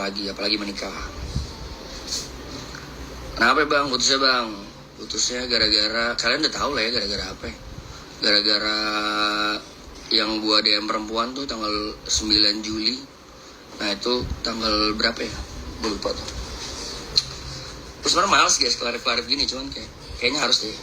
apalagi menikah. Kenapa bang? Putusnya gara-gara, kalian udah tahu lah ya gara-gara apa ya. Gara-gara yang gua DM perempuan tuh tanggal 9 Juli. Nah itu tanggal berapa ya? Gue lupa tuh. Terus sebenarnya males guys klarif-klarif gini, cuman kayaknya harus deh.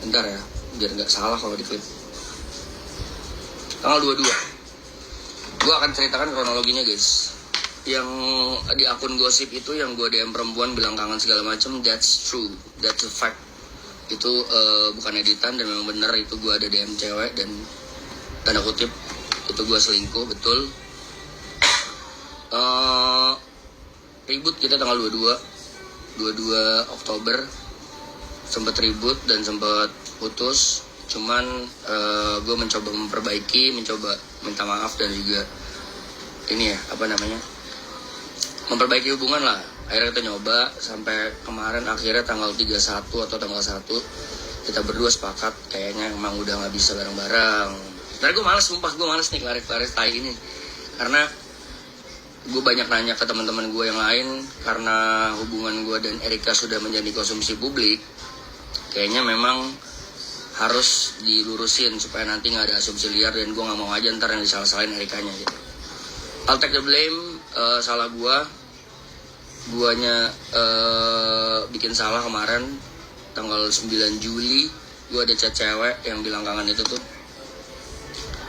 Bentar ya, biar nggak salah kalau di klip. Tanggal 22. Gue akan ceritakan kronologinya guys. Yang di akun gosip itu yang gue DM perempuan bilang kangen segala macam, that's true, that's a fact. Itu bukan editan dan memang bener itu gue ada DM cewek dan tanda kutip itu gue selingkuh, betul. Ribut kita tanggal 22 Oktober, sempat ribut dan sempat putus. Cuman gue mencoba memperbaiki, mencoba minta maaf dan juga ini ya memperbaiki hubungan lah. Akhirnya kita nyoba sampai kemarin akhirnya tanggal 31 atau tanggal 1 kita berdua sepakat kayaknya emang udah nggak bisa bareng-bareng. Tapi gue males, sumpah gue males nih klarif tai ini, karena gue banyak nanya ke teman-teman gue yang lain. Karena hubungan gue dan Erika sudah menjadi konsumsi publik, kayaknya memang harus dilurusin supaya nanti nggak ada asumsi liar, dan gue nggak mau aja ntar yang disalah-salahin Erikanya gitu. I'll take the blame, salah guanya bikin salah kemarin tanggal 9 Juli. Gue ada chat cewek yang bilang kangen itu tuh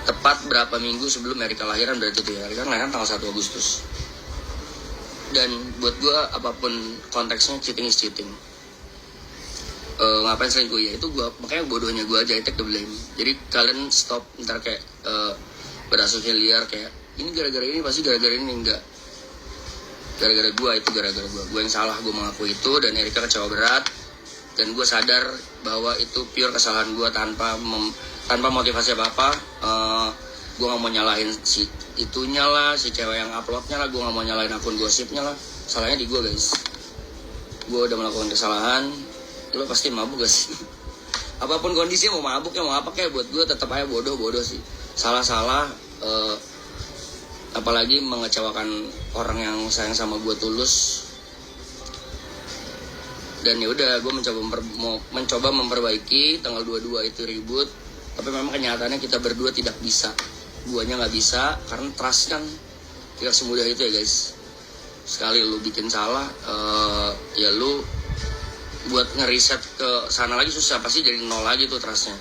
tepat berapa minggu sebelum Erika lahiran, berarti tuh ya Erika lahiran tanggal 1 Agustus. Dan buat gue apapun konteksnya, cheating is cheating. Ngapain selingkuh ya, itu gue, makanya bodohnya gue aja, I take the blame. Jadi kalian stop ntar kayak berasumsi liar kayak ini gara-gara ini, pasti gara-gara ini. Enggak, gara-gara gue, itu gara-gara gue yang salah. Gue mengakui itu dan Erika kecewa berat, dan gue sadar bahwa itu pure kesalahan gue tanpa motivasi apa-apa. Gue gak mau nyalahin si itunya lah, si cewek yang uploadnya lah, gue gak mau nyalahin akun gosipnya lah. Salahnya di gue guys, gue udah melakukan kesalahan. Lo pasti mabuk gak sih? Apapun kondisinya, mau mabuk ya mau apa kayak, buat gue tetap aja bodoh sih. Salah-salah, apalagi mengecewakan orang yang sayang sama gue tulus. Dan ya udah, gue mencoba memperbaiki. Tanggal 22 itu ribut, tapi memang kenyataannya kita berdua tidak bisa. Guanya nggak bisa karena trust kan tidak semudah itu ya guys. Sekali lu bikin salah, ya lu buat ngeriset ke sana lagi susah, pasti dari nol lagi tuh trustnya.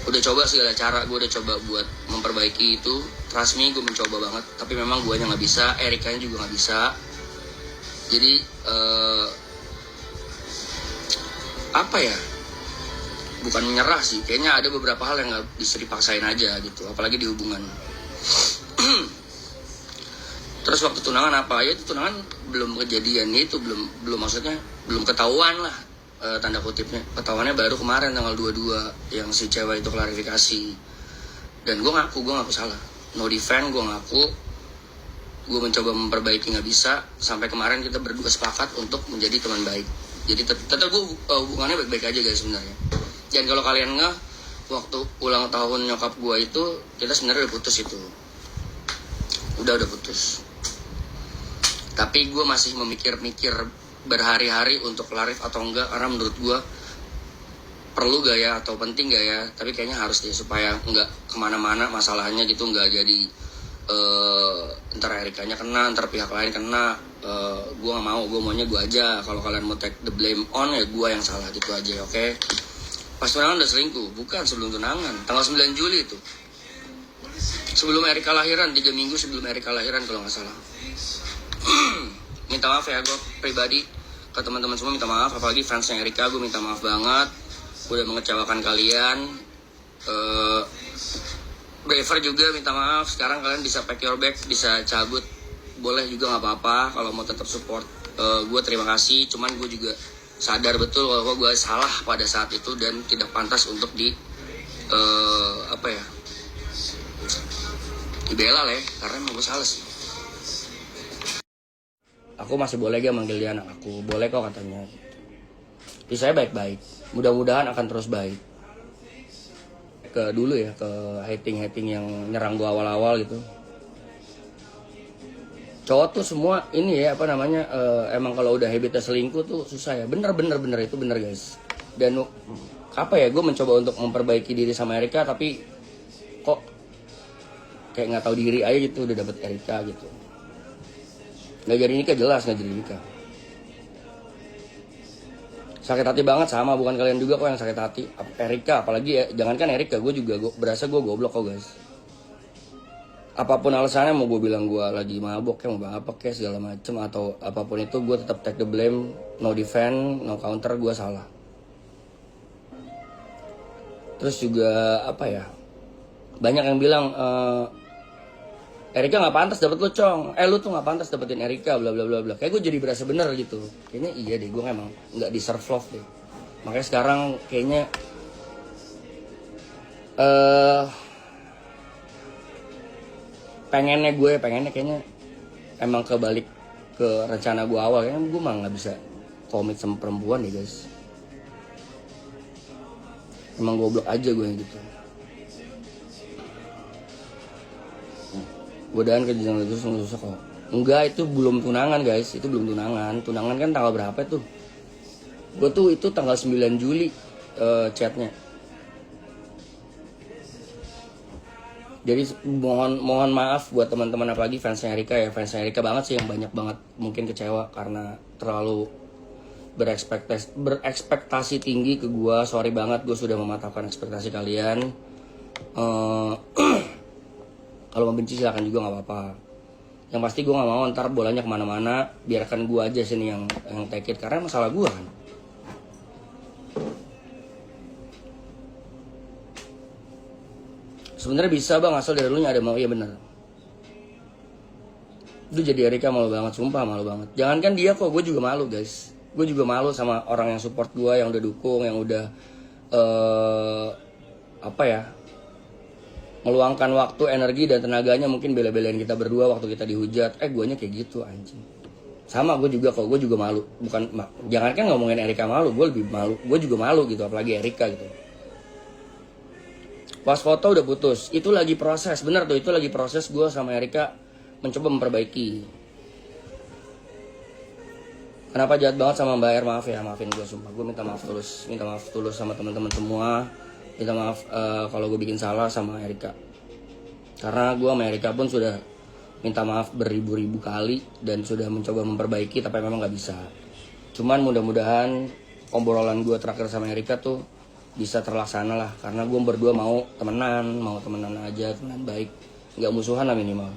Udah coba segala cara, gue udah coba buat memperbaiki itu, trust me, gue mencoba banget, tapi memang guanya nggak bisa, Erikanya juga nggak bisa. Jadi apa ya, bukan menyerah sih, kayaknya ada beberapa hal yang nggak bisa dipaksain aja gitu, apalagi di hubungan. Terus waktu tunangan apa ya, itu tunangan belum kejadian, itu belum maksudnya belum ketahuan lah, tanda kutipnya. Ketahuannya baru kemarin tanggal 22 yang si cewek itu klarifikasi. Dan gue ngaku salah, no defense, gue ngaku gue mencoba memperbaiki, nggak bisa. Sampai kemarin kita berdua sepakat untuk menjadi teman baik. Jadi tetap gue hubungannya baik-baik aja guys sebenarnya. Dan kalau kalian nggak, waktu ulang tahun nyokap gue itu kita sebenarnya udah putus itu, udah putus. Tapi gue masih memikir-mikir berhari-hari untuk klarif atau enggak, karena menurut gue perlu gak ya atau penting gak ya. Tapi kayaknya harus deh, supaya enggak kemana-mana masalahnya gitu, enggak jadi ntar Erikanya kena, ntar pihak lain kena. Gue gak mau, gue maunya gue aja. Kalau kalian mau take the blame on, ya gue yang salah gitu aja, oke? Pas tunangan udah selingkuh, bukan sebelum tunangan, tanggal 9 Juli itu, sebelum Erika lahiran, 3 minggu sebelum Erika lahiran kalau gak salah. Minta maaf ya, gue pribadi ke teman-teman semua minta maaf, apalagi fansnya Erika, gue minta maaf banget udah mengecewakan kalian. Braver juga minta maaf. Sekarang kalian bisa pack your bag, bisa cabut, boleh juga nggak apa-apa. Kalau mau tetap support gue, terima kasih. Cuman gue juga sadar betul bahwa gue salah pada saat itu dan tidak pantas untuk dibela lah ya, karena emang gue salah sih. Aku masih boleh gak manggil dia anak aku? Boleh kok katanya. saya baik-baik, mudah-mudahan akan terus baik. Ke dulu ya, ke hating yang nyerang gue awal-awal gitu. Cowok tuh semua ini ya apa namanya, emang kalau udah habitnya selingkuh tuh susah ya. Bener itu bener guys. Dan apa ya, gue mencoba untuk memperbaiki diri sama Erika, tapi kok kayak nggak tahu diri aja gitu, udah dapet Erika gitu. Nggak jadi nikah, jelas nggak jadi nikah. Sakit hati banget, sama bukan kalian juga kok yang sakit hati. Erika apalagi ya, jangankan Erika, gue juga berasa gue goblok kok guys. Apapun alasannya, mau gue bilang gue lagi mabok kayak mau apa kayak segala macem atau apapun itu, gue tetap take the blame, no defend, no counter, gue salah. Terus juga apa ya, banyak yang bilang Erika nggak pantas dapet lu Cong, lu tuh nggak pantas dapetin Erika, bla bla bla bla. Kayak gue jadi berasa bener gitu. Kayaknya iya deh, gue emang nggak deserve love deh. Makanya sekarang kayaknya pengennya kayaknya emang kebalik ke rencana gue awal. Kayaknya gue mah nggak bisa komit sama perempuan deh guys. Emang goblok aja gue gitu. Godaan ke jenjang itu susah kok. Enggak, itu belum tunangan guys, itu belum tunangan. Tunangan kan tanggal berapa tuh? Gue tuh itu tanggal 9 Juli chatnya. Jadi mohon maaf buat teman-teman, apalagi fansnya Erika ya. Fansnya Erika banget sih yang banyak banget mungkin kecewa karena terlalu berekspektasi tinggi ke gue. Sorry banget, gue sudah mematahkan ekspektasi kalian. Kalau membenci silakan juga nggak apa-apa. Yang pasti gue nggak mau ntar bolanya kemana-mana. Biarkan gue aja sini yang take it, karena masalah gue kan. Sebenarnya bisa bang, asal dari lu ada mau. Iya bener. Lu jadi Erika malu banget, sumpah malu banget. Jangankan dia kok, gue juga malu guys. Gue juga malu sama orang yang support gue, yang udah dukung, yang udah apa ya, meluangkan waktu, energi, dan tenaganya mungkin bela-belain kita berdua waktu kita dihujat. Guanya kayak gitu anjing. Sama gue juga kok, gue juga malu. Jangankan ngomongin Erika malu, gue lebih malu. Gue juga malu gitu, apalagi Erika gitu. Pas foto udah putus, itu lagi proses, bener tuh, itu lagi proses gue sama Erika mencoba memperbaiki. Kenapa jahat banget sama Mbak R, maaf ya, maafin gue sumpah. Gue minta maaf tulus sama teman-teman semua. Minta maaf kalau gue bikin salah sama Erika. Karena gue sama Erika pun sudah minta maaf beribu-ribu kali dan sudah mencoba memperbaiki, tapi memang gak bisa. Cuman mudah-mudahan obrolan gue terakhir sama Erika tuh bisa terlaksana lah. Karena gue berdua mau temenan aja, temenan baik, gak musuhan lah minimal.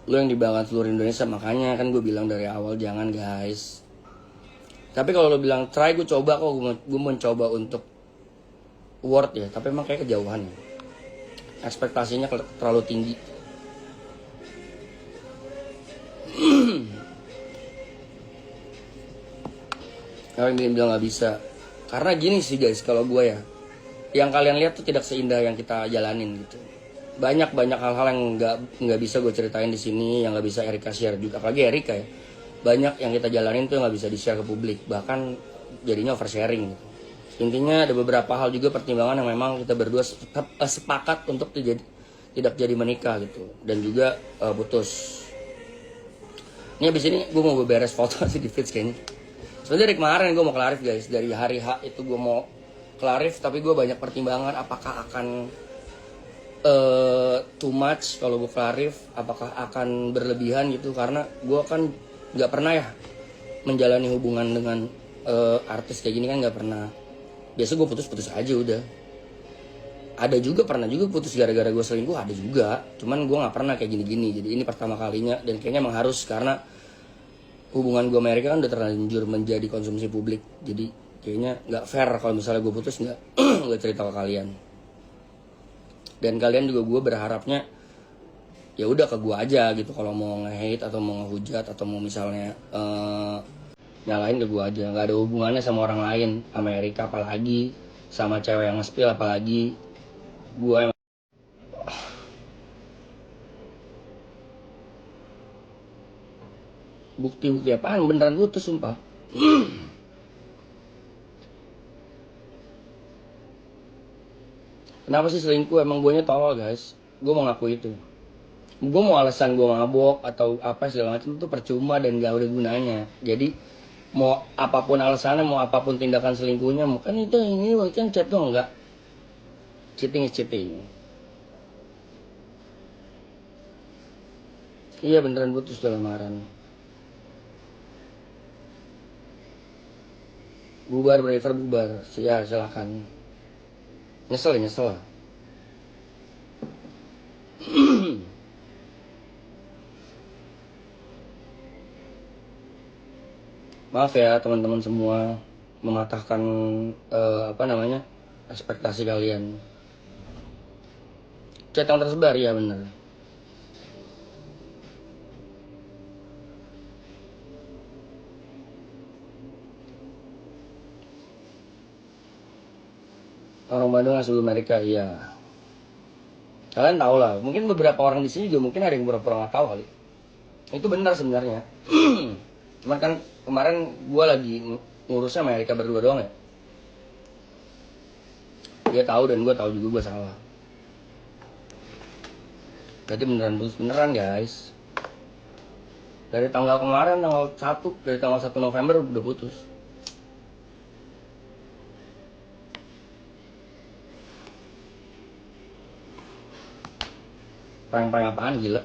Lu yang dibanggakan seluruh Indonesia, makanya kan gue bilang dari awal jangan guys. Tapi kalau lu bilang try, gue coba kok, gue mencoba untuk worth ya, tapi emang kayak kejauhan ya. Ekspektasinya terlalu tinggi. Kalau yang bilang gak bisa, karena gini sih guys, kalau gue ya, yang kalian lihat tuh tidak seindah yang kita jalanin gitu. Banyak hal-hal yang nggak bisa gue ceritain di sini, yang nggak bisa Erika share juga, apalagi Erika ya. Banyak yang kita jalanin tuh nggak bisa di share ke publik, bahkan jadinya oversharing gitu. Intinya ada beberapa hal juga pertimbangan yang memang kita berdua sepakat untuk tidak jadi menikah gitu, dan juga putus. Ini abis ini gue mau beberes foto sih di feeds kayaknya. Sebenarnya dari kemarin gue mau klarif guys, dari hari H itu gue mau klarif, tapi gue banyak pertimbangan apakah akan too much kalau gue klarif, apakah akan berlebihan gitu, karena gue kan nggak pernah ya menjalani hubungan dengan artis kayak gini kan, nggak pernah. Biasa gue putus aja udah. Ada juga pernah juga putus gara-gara gue selingkuh, ada juga, cuman gue nggak pernah kayak gini-gini. Jadi ini pertama kalinya, dan kayaknya emang harus, karena hubungan gue sama Erika kan udah terlanjur menjadi konsumsi publik. Jadi kayaknya nggak fair kalau misalnya gue putus nggak cerita ke kalian. Dan kalian juga, gue berharapnya ya udah ke gue aja gitu, kalau mau nge-hate atau mau ngehujat atau mau misalnya nyalain ke gue aja, nggak ada hubungannya sama orang lain, sama Erika apalagi, sama cewek yang nge-spill apalagi. Gue Bukti apaan? Beneran putus sumpah. Kenapa sih selingkuh? Emang guanya tolol guys. Gue mau ngaku itu. Gue mau alasan gue mabok atau apa segala macam itu percuma dan gak ada gunanya. Jadi mau apapun alasannya, mau apapun tindakan selingkuhnya, kan itu ini kan chat tuh enggak. Cheating is cheating. Iya beneran putus dalam lamaran. Bubar Braver bubar. Ya silakan. Nyesel ya nyesel. Maaf ya teman-teman semua mematahkan apa namanya ekspektasi kalian. Chat yang tersebar ya bener. Orang Bandung asal Amerika iya. Kalian tahu lah, mungkin beberapa orang di sini juga mungkin ada yang beberapa orang nggak tahu kali. Itu benar sebenarnya. Cuman kan kemarin gue lagi ngurusnya Amerika berdua doang ya. Dia tahu dan gue tahu juga gue salah. Berarti beneran guys. Dari tanggal kemarin dari tanggal 1 November udah putus. Prank-prank apaan gila?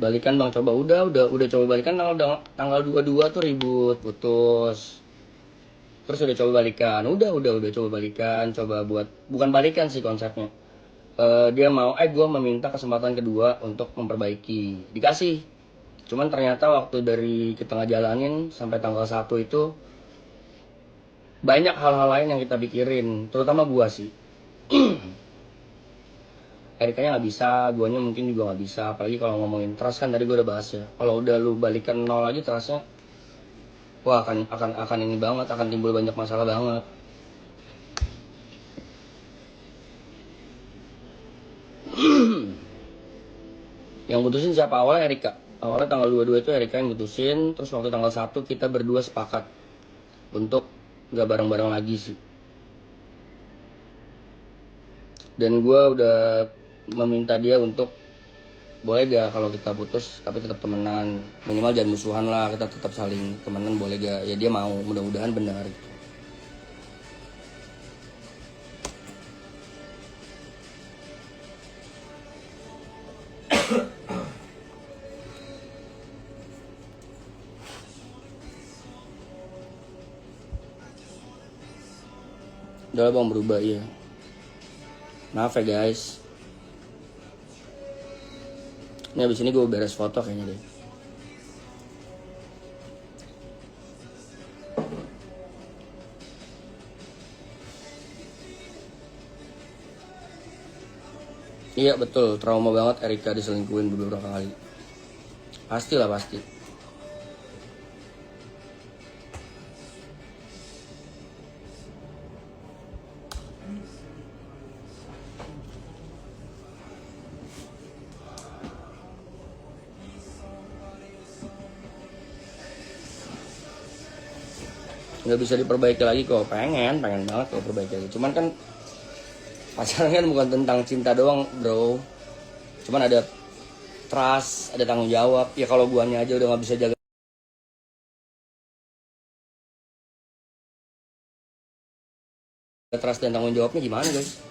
Balikan bang, coba udah coba balikan tanggal 22 tuh ribut putus. Terus udah coba balikan, udah coba balikan, coba buat bukan balikan sih konsepnya. Dia mau gue meminta kesempatan kedua untuk memperbaiki, dikasih. Cuman ternyata waktu dari kita ngejalanin sampai tanggal 1 itu banyak hal-hal lain yang kita pikirin, terutama gua sih. Erikanya nggak bisa, guanya mungkin juga nggak bisa. Apalagi kalau ngomongin trust kan tadi gue udah bahas ya. Kalau udah lu balikan nol aja trustnya, wah akan ini banget, akan timbul banyak masalah banget. Yang putusin siapa awalnya? Erika. Awalnya tanggal 22 itu Erika yang putusin. Terus waktu tanggal 1 kita berdua sepakat untuk nggak bareng-bareng lagi sih. Dan gue udah meminta dia untuk boleh gak kalau kita putus tapi tetap temenan, minimal jangan musuhan lah, kita tetap saling temenan boleh gak? Ya dia mau, mudah-mudahan benar gitu. Udah lah bang, berubah ya. Maaf ya guys. Ini abis ini gue beres foto kayaknya deh. Iya betul, trauma banget Erika diselingkuhin beberapa kali. Pastilah pasti. Nggak bisa diperbaiki lagi kok, pengen banget kalau perbaiki lagi. Cuman kan pacaran kan bukan tentang cinta doang bro, cuman ada trust, ada tanggung jawab. Ya kalau guanya aja udah nggak bisa jaga trust dan tanggung jawabnya, gimana guys?